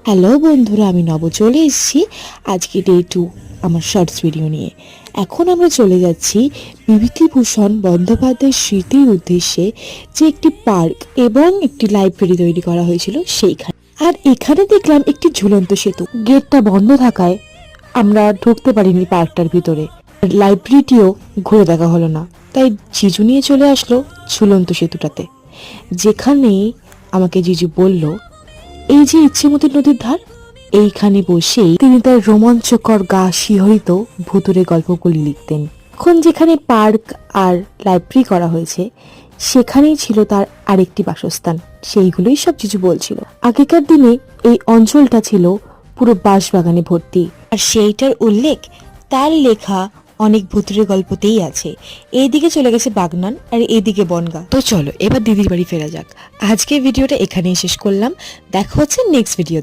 Hello বন্ধুরা, আমি নব চলে এসেছি আজকে ডে 2 আমার শর্টস ভিডিও নিয়ে। এখন আমরা চলে যাচ্ছি বিভূতিভূষণ বন্দ্যোপাধ্যায়ের স্মৃতির উদ্দেশ্যে, যে একটি পার্ক এবং একটি লাইব্রেরি তৈরি করা হয়েছিল সেইখানে। আর এখানে দেখলাম একটি ঝুলন্ত সেতু, গেটটা বন্ধ থাকায় আমরা ঢুকতে পারিনি পার্কটার ভিতরে। লাইব্রেরিটিও ঘুরে দেখা হলো না, তাই জিজু নিয়ে চলে আসলো ঝুলন্ত সেতুটাতে, যেখানে আমাকে জিজু বলল এই যে ইচ্ছেমতি নদীর ধার, এইখানে বসেই তিনি তার রোমাঞ্চকর গা শিহরিত ভুতুরে গল্পগুলি লিখতেন। এখন যেখানে পার্ক আর লাইব্রেরি করা হয়েছে সেখানেই ছিল তার আরেকটি বাসস্থান, সেইগুলোই সব কিছু বলছিল। আগেকার দিনে এই অঞ্চলটা ছিল পুরো বাঁশবাগানে ভর্তি, আর সেইটার উল্লেখ তার লেখা অনেক ভুতুরে গল্পতেই আছে। এইদিকে চলে গেছে বাগনান আর এইদিকে বনগা। তো চলো এবার দিদির বাড়ি ফেরা যাক। আজকে ভিডিওটা এখানেই শেষ করলাম, দেখা হচ্ছে নেক্সট ভিডিও।